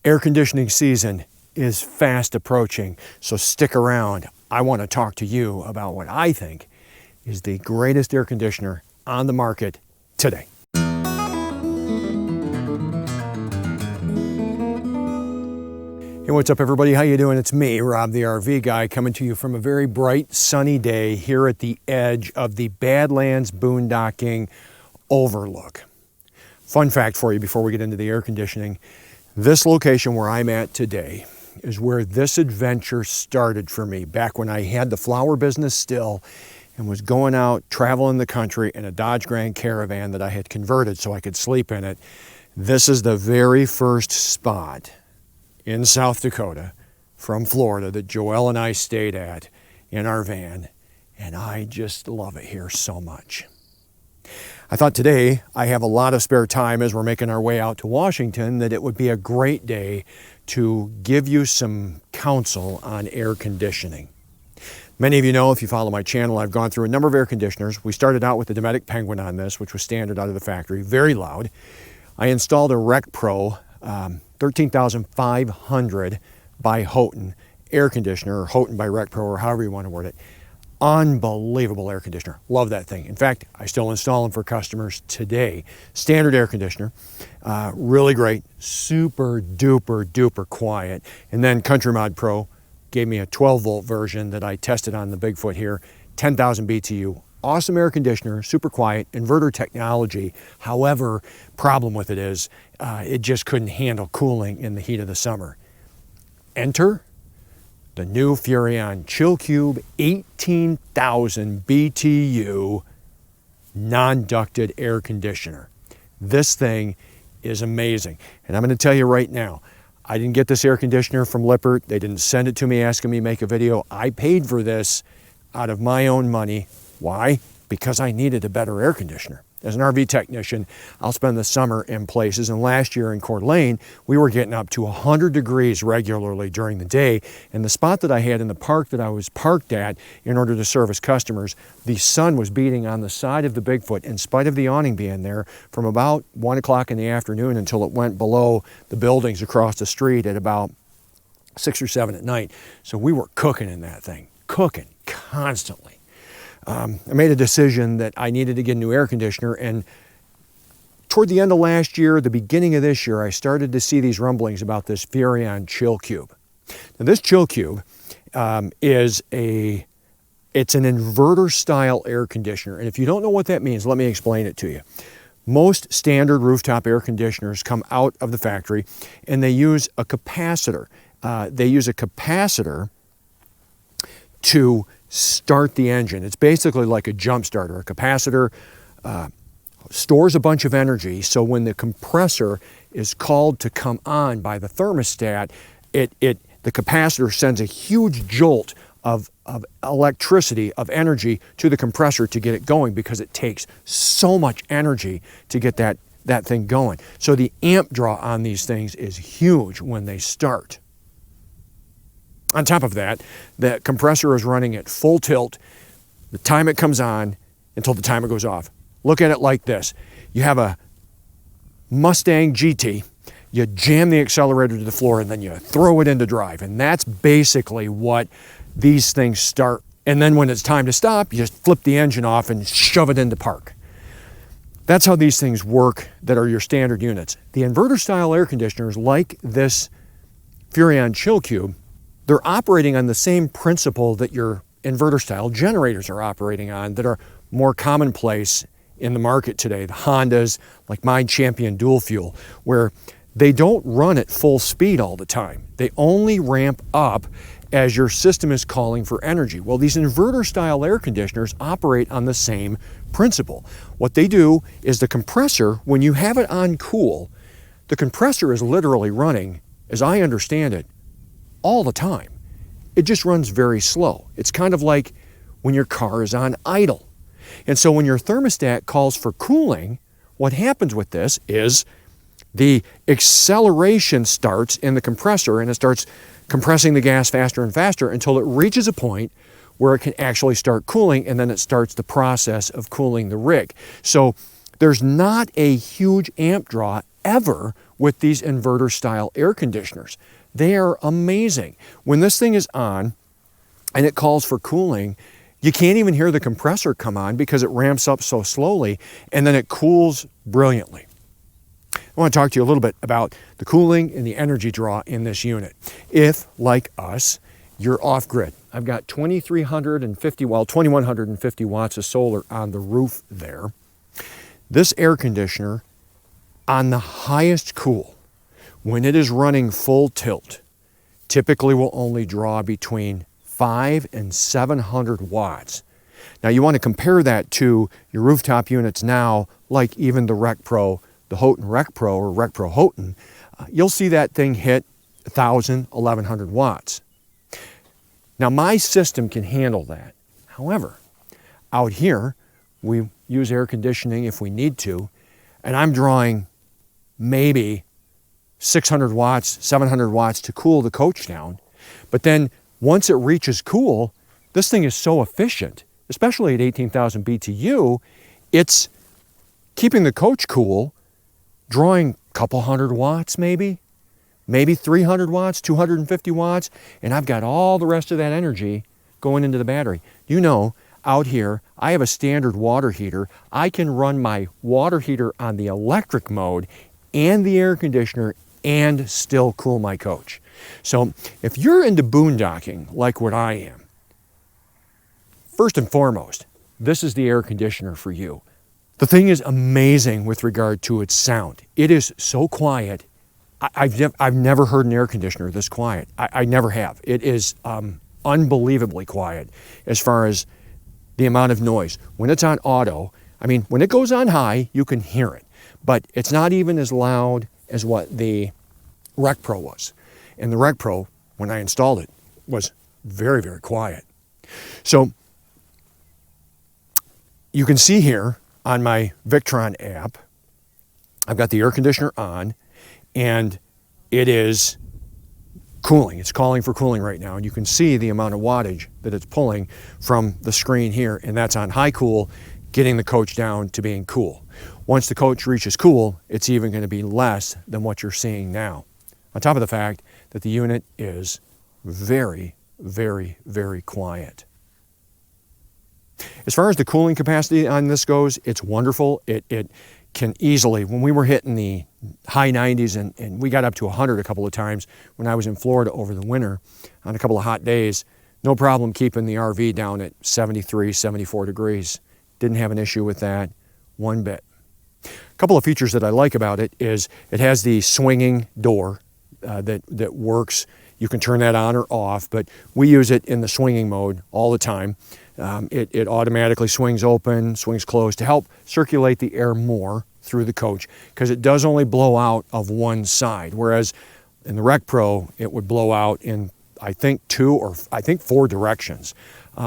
Air conditioning season is fast approaching, so stick around. I want to talk to you about what I think is the greatest air conditioner on the market today. Hey, what's up everybody? How you doing? It's me, Rob the RV Guy, coming to you from a very bright sunny day here at the edge of the Badlands boondocking overlook. Fun fact for you before we get into the air conditioning. This location where I'm at today is where this adventure started for me back when I had the flower business still and was going out traveling the country in a Dodge Grand Caravan that I had converted so I could sleep in it. This is the very first spot in South Dakota from Florida that Joelle and I stayed at in our van, and I just love it here so much. I thought today I have a lot of spare time as we're making our way out to Washington that it would be a great day to give you some counsel on air conditioning. Many of you know, if you follow my channel, I've gone through a number of air conditioners. We started out with the Dometic Penguin on this, which was standard out of the factory, very loud. I installed a Rec Pro 13,500 by Houghton air conditioner, or Houghton by Rec Pro, or however you want to word it. Unbelievable air conditioner. Love that thing. In fact, I still install them for customers today. Standard air conditioner, really great, super duper duper quiet. And then Country Mod Pro gave me a 12 volt version that I tested on the Bigfoot here, 10,000 BTU. Awesome air conditioner, super quiet, inverter technology. However, problem with it is it just couldn't handle cooling in the heat of the summer. Enter the new Furrion Chill Cube 18,000 BTU non-ducted air conditioner. This thing is amazing. And I'm going to tell you right now, I didn't get this air conditioner from Lippert. They didn't send it to me asking me to make a video. I paid for this out of my own money. Why? Because I needed a better air conditioner. As an RV technician, I'll spend the summer in places, and last year in Coeur d'Alene, we were getting up to 100 degrees regularly during the day, and the spot that I had in the park that I was parked at in order to service customers, the sun was beating on the side of the Bigfoot in spite of the awning being there from about 1 o'clock in the afternoon until it went below the buildings across the street at about 6 or 7 at night. So we were cooking in that thing, cooking constantly. I made a decision that I needed to get a new air conditioner, and toward the end of last year, the beginning of this year, I started to see these rumblings about this Furrion Chill Cube. Now this Chill Cube it's an inverter style air conditioner, and if you don't know what that means, let me explain it to you. Most standard rooftop air conditioners come out of the factory and they use a capacitor. They use a capacitor to start the engine. It's basically like a jump starter. A capacitor stores a bunch of energy, so when the compressor is called to come on by the thermostat, the capacitor sends a huge jolt of electricity, of energy to the compressor to get it going, because it takes so much energy to get that thing going. So the amp draw on these things is huge when they start. On top of that, the compressor is running at full tilt the time it comes on until the time it goes off. Look at it like this. You have a Mustang GT, you jam the accelerator to the floor, and then you throw it into drive. And that's basically what these things start. And then when it's time to stop, you just flip the engine off and shove it into park. That's how these things work that are your standard units. The inverter style air conditioners, like this Furrion Chill Cube, they're operating on the same principle that your inverter style generators are operating on, that are more commonplace in the market today. The Hondas, like my Champion dual fuel, where they don't run at full speed all the time. They only ramp up as your system is calling for energy. Well, these inverter style air conditioners operate on the same principle. What they do is the compressor, when you have it on cool, the compressor is literally running, as I understand it, all the time. It just runs very slow. It's kind of like when your car is on idle. And so when your thermostat calls for cooling, what happens with this is the acceleration starts in the compressor, and it starts compressing the gas faster and faster until it reaches a point where it can actually start cooling, and then it starts the process of cooling the rig. So there's not a huge amp draw ever with these inverter style air conditioners. They are amazing. When this thing is on and it calls for cooling, you can't even hear the compressor come on because it ramps up so slowly, and then it cools brilliantly. I want to talk to you a little bit about the cooling and the energy draw in this unit. If, like us, you're off-grid, I've got 2150 watts of solar on the roof there. This air conditioner, on the highest cool, when it is running full tilt, typically will only draw between 500 and 700 watts. Now you want to compare that to your rooftop units now, like even the Rec Pro, the Houghton Rec Pro or Rec Pro Houghton. You'll see that thing hit 1,000, 1,100 watts. Now my system can handle that. However, out here, we use air conditioning if we need to, and I'm drawing maybe 600 watts, 700 watts to cool the coach down. But then once it reaches cool, this thing is so efficient, especially at 18,000 BTU, it's keeping the coach cool, drawing a couple hundred watts maybe 300 watts, 250 watts, and I've got all the rest of that energy going into the battery. You know, out here, I have a standard water heater. I can run my water heater on the electric mode and the air conditioner and still cool my coach. So if you're into boondocking like what I am, first and foremost, this is the air conditioner for you. The thing is amazing with regard to its sound. It is so quiet. I've never heard an air conditioner this quiet. I never have. It is unbelievably quiet as far as the amount of noise. When it's on auto, I mean, when it goes on high, you can hear it, but it's not even as loud as what the Rec Pro was. And the Rec Pro, when I installed it, was very, very quiet. So you can see here on my Victron app, I've got the air conditioner on and it is cooling. It's calling for cooling right now. And you can see the amount of wattage that it's pulling from the screen here, and that's on high cool, getting the coach down to being cool. Once the coach reaches cool, it's even going to be less than what you're seeing now. On top of the fact that the unit is very, very, very quiet. As far as the cooling capacity on this goes, it's wonderful. It can easily, when we were hitting the high 90s and we got up to 100 a couple of times when I was in Florida over the winter on a couple of hot days, no problem keeping the RV down at 73, 74 degrees. Didn't have an issue with that one bit. A couple of features that I like about it is it has the swinging door that works. You can turn that on or off, but we use it in the swinging mode all the time. It automatically swings open, swings closed to help circulate the air more through the coach, because it does only blow out of one side, whereas in the Rec Pro, it would blow out in, I think, 2 or 4 directions.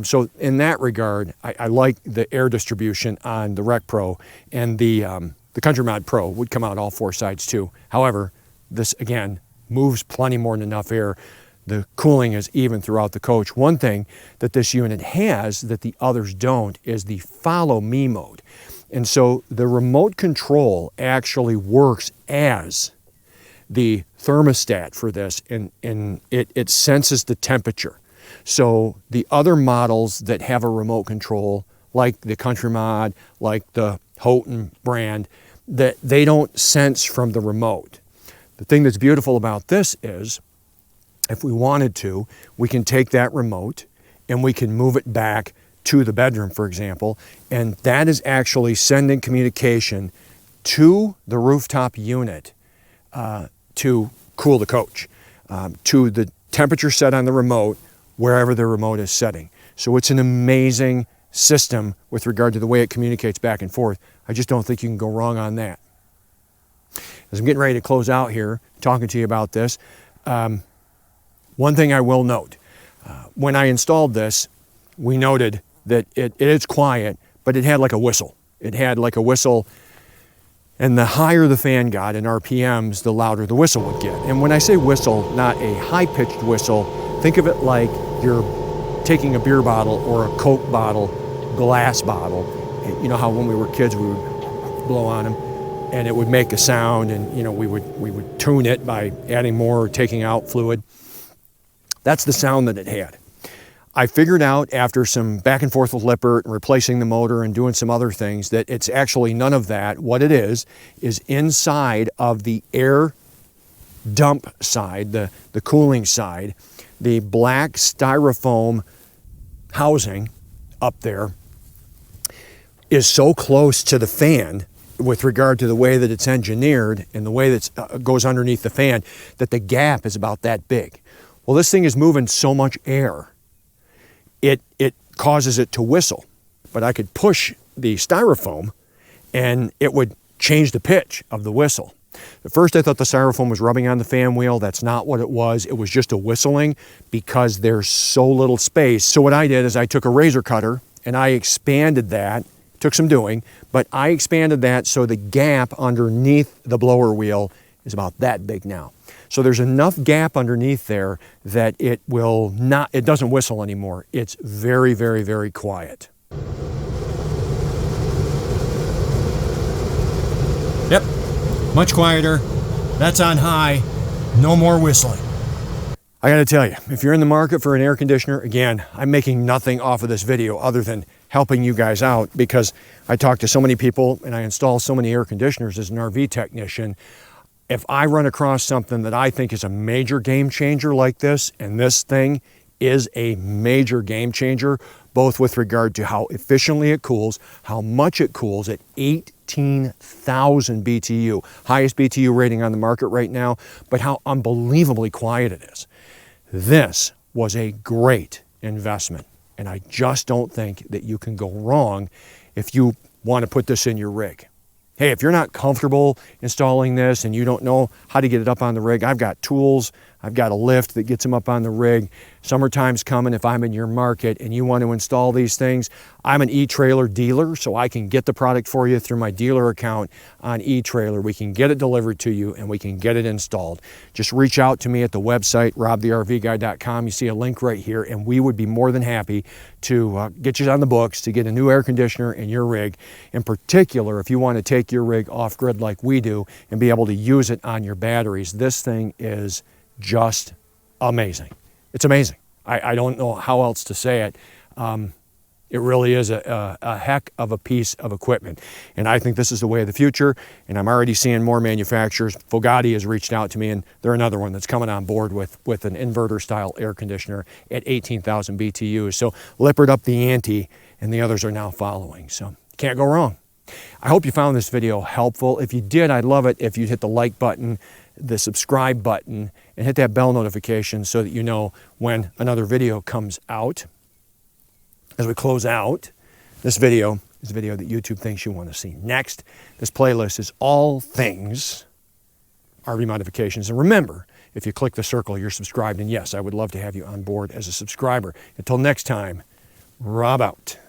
So in that regard, I like the air distribution on the Rec Pro, and the Country Mod Pro would come out all 4 sides too. However, this again moves plenty more than enough air. The cooling is even throughout the coach. One thing that this unit has that the others don't is the follow me mode. And so the remote control actually works as the thermostat for this, and it senses the temperature. So the other models that have a remote control, like the Country Mod, like the Houghton brand, that they don't sense from the remote. The thing that's beautiful about this is, if we wanted to, we can take that remote and we can move it back to the bedroom, for example, and that is actually sending communication to the rooftop unit to cool the coach, to the temperature set on the remote, wherever the remote is setting. So it's an amazing system with regard to the way it communicates back and forth. I just don't think you can go wrong on that. As I'm getting ready to close out here, talking to you about this, one thing I will note, when I installed this, we noted that it is quiet, but it had like a whistle. It had like a whistle, and the higher the fan got in RPMs, the louder the whistle would get. And when I say whistle, not a high-pitched whistle, think of it like you're taking a beer bottle or a Coke bottle, glass bottle. You know how when we were kids we would blow on them? and it would make a sound, and you know, we would tune it by adding more or taking out fluid. That's the sound that it had. I figured out after some back and forth with Lippert and replacing the motor and doing some other things that it's actually none of that. What it is inside of the air dump side, the cooling side, the black styrofoam housing up there is so close to the fan with regard to the way that it's engineered and the way that it goes underneath the fan that the gap is about that big. Well, this thing is moving so much air, it causes it to whistle. But I could push the styrofoam and it would change the pitch of the whistle. At first I thought the styrofoam was rubbing on the fan wheel. That's not what it was. It was just a whistling because there's so little space. So what I did is I took a razor cutter and I expanded that. Took some doing, but I expanded that so the gap underneath the blower wheel is about that big now. So there's enough gap underneath there that it doesn't whistle anymore. It's very, very, very quiet. Yep, much quieter. That's on high, no more whistling. I gotta tell you, if you're in the market for an air conditioner, again, I'm making nothing off of this video other than helping you guys out because I talk to so many people and I install so many air conditioners as an RV technician. If I run across something that I think is a major game changer like this, and this thing is a major game changer, both with regard to how efficiently it cools, how much it cools at 18,000 BTU, highest BTU rating on the market right now, but how unbelievably quiet it is. This was a great investment. And I just don't think that you can go wrong if you want to put this in your rig. Hey, if you're not comfortable installing this and you don't know how to get it up on the rig, I've got tools. I've got a lift that gets them up on the rig. Summertime's coming. If I'm in your market and you want to install these things, I'm an e-trailer dealer, so I can get the product for you through my dealer account on e-trailer. We can get it delivered to you and we can get it installed. Just reach out to me at the website, robthervguy.com. You see a link right here, and we would be more than happy to get you on the books to get a new air conditioner in your rig. In particular, if you want to take your rig off-grid like we do and be able to use it on your batteries, this thing is just amazing. It's amazing. I don't know how else to say it. It really is a heck of a piece of equipment. And I think this is the way of the future. And I'm already seeing more manufacturers. Fogati has reached out to me, and they're another one that's coming on board with an inverter style air conditioner at 18,000 BTUs. So Lippert up the ante, and the others are now following. So can't go wrong. I hope you found this video helpful. If you did, I'd love it if you'd hit the like button, the subscribe button, and hit that bell notification so that you know when another video comes out. As we close out, this video is a video that YouTube thinks you want to see next. This playlist is all things RV modifications. And remember, if you click the circle, you're subscribed. And yes, I would love to have you on board as a subscriber. Until next time, Rob out.